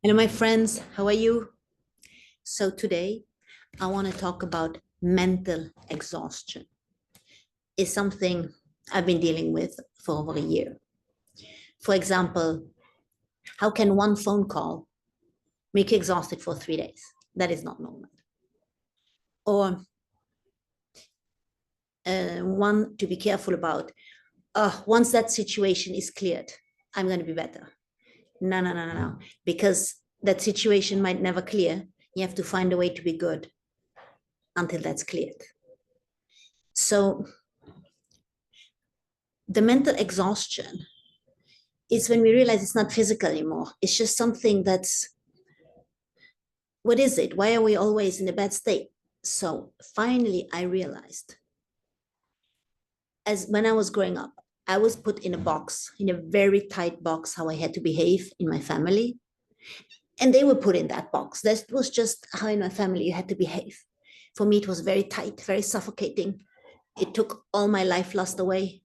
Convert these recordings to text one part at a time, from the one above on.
Hello, my friends. How are you? So, today I want to talk about mental exhaustion. It's something I've been dealing with for over a year. For example, how can one phone call make you exhausted for 3 days? That is not normal. Or one to be careful about. Once that situation is cleared, I'm going to be better. No, no, no, no, no. Because that situation might never clear. You have to find a way to be good until that's cleared. So the mental exhaustion is when we realize it's not physical anymore. It's just something that's, what is it? Why are we always in a bad state? So finally, I realized as when I was growing up, I was put in a box, in a very tight box, how I had to behave in my family. And they were put in that box. That was just how in my family you had to behave. For me, it was very tight, very suffocating. It took all my life lust away.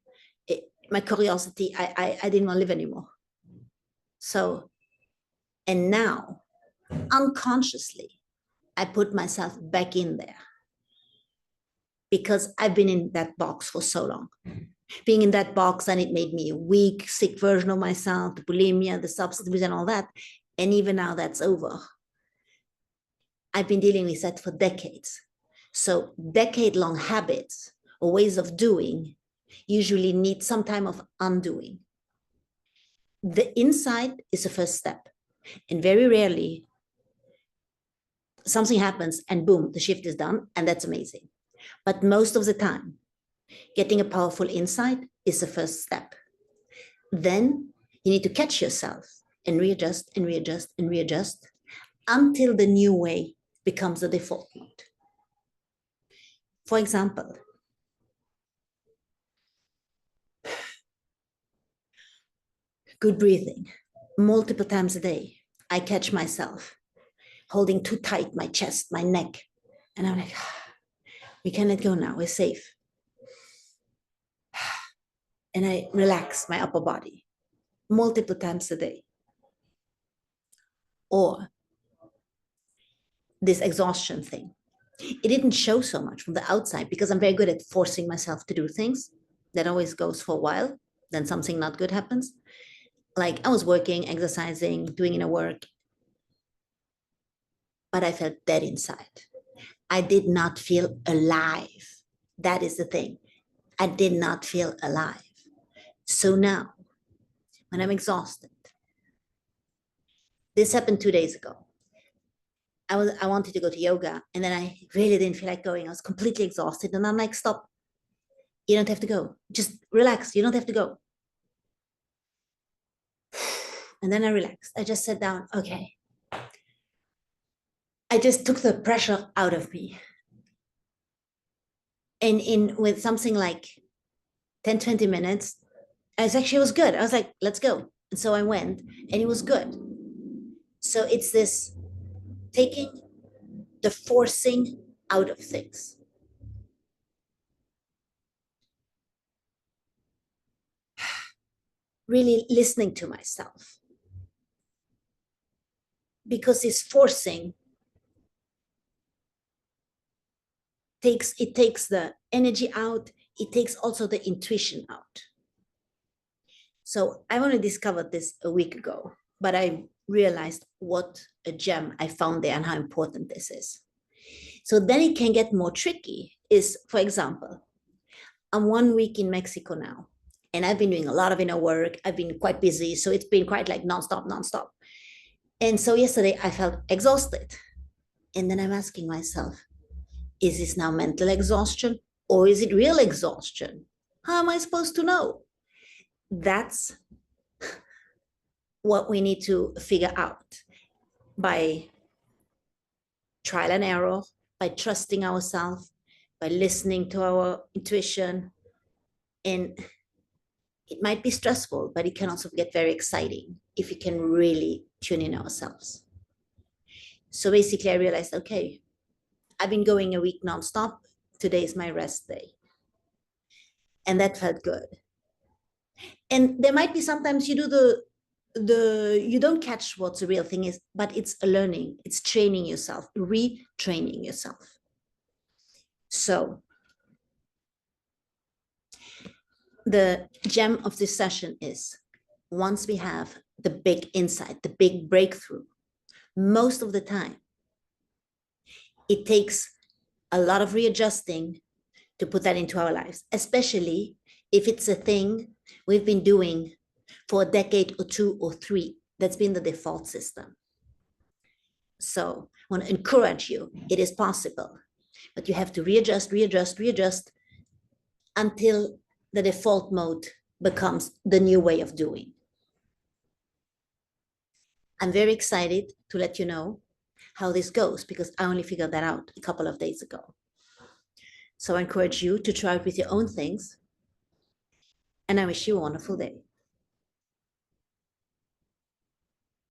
My curiosity, I didn't want to live anymore. So, and now, unconsciously, I put myself back in there because I've been in that box for so long. Being in that box, and it made me a weak, sick version of myself, the bulimia, the substance abuse, and all that. And even now that's over. I've been dealing with that for decades. So, decade long habits or ways of doing usually need some time of undoing. The inside is the first step. And very rarely something happens and boom, the shift is done. And that's amazing. But most of the time, getting a powerful insight is the first step. Then you need to catch yourself and readjust and readjust and readjust until the new way becomes the default mode. For example, good breathing. Multiple times a day, I catch myself holding too tight my chest, my neck. And I'm like, we can let go now. We're safe. And I relax my upper body multiple times a day. Or this exhaustion thing. It didn't show so much from the outside because I'm very good at forcing myself to do things. That always goes for a while. Then something not good happens. Like I was working, exercising, doing inner work, but I felt dead inside. I did not feel alive. That is the thing. I did not feel alive. So now, when I'm exhausted, this happened 2 days ago. I wanted to go to yoga and then I really didn't feel like going. I was completely exhausted. And I'm like, stop. You don't have to go. Just relax. You don't have to go. And then I relaxed. I just sat down. Okay. I just took the pressure out of me. And in with something like 10, 20 minutes, it was good. I was like, let's go. And so I went and it was good. So it's this taking the forcing out of things. Really listening to myself. Because this forcing takes the energy out, it takes also the intuition out. So I only discovered this a week ago, but I realized what a gem I found there and how important this is. So then it can get more tricky is, for example, I'm 1 week in Mexico now, and I've been doing a lot of inner work. I've been quite busy, so it's been quite like nonstop. And so yesterday I felt exhausted. And then I'm asking myself, is this now mental exhaustion or is it real exhaustion? How am I supposed to know? That's what we need to figure out by trial and error, by trusting ourselves, by listening to our intuition. And it might be stressful, but it can also get very exciting if we can really tune in ourselves. So basically, I realized, okay, I've been going a week nonstop. Today is my rest day. And that felt good. And there might be sometimes you do you don't catch what the real thing is, but it's a learning, it's training yourself, retraining yourself. So the gem of this session is, once we have the big insight, the big breakthrough, most of the time it takes a lot of readjusting to put that into our lives, especially if it's a thing we've been doing for a decade or two or three. That's been the default system. So I want to encourage you, it is possible, but you have to readjust, readjust, readjust until the default mode becomes the new way of doing. I'm very excited to let you know how this goes because I only figured that out a couple of days ago. So I encourage you to try it with your own things, and I wish you a wonderful day.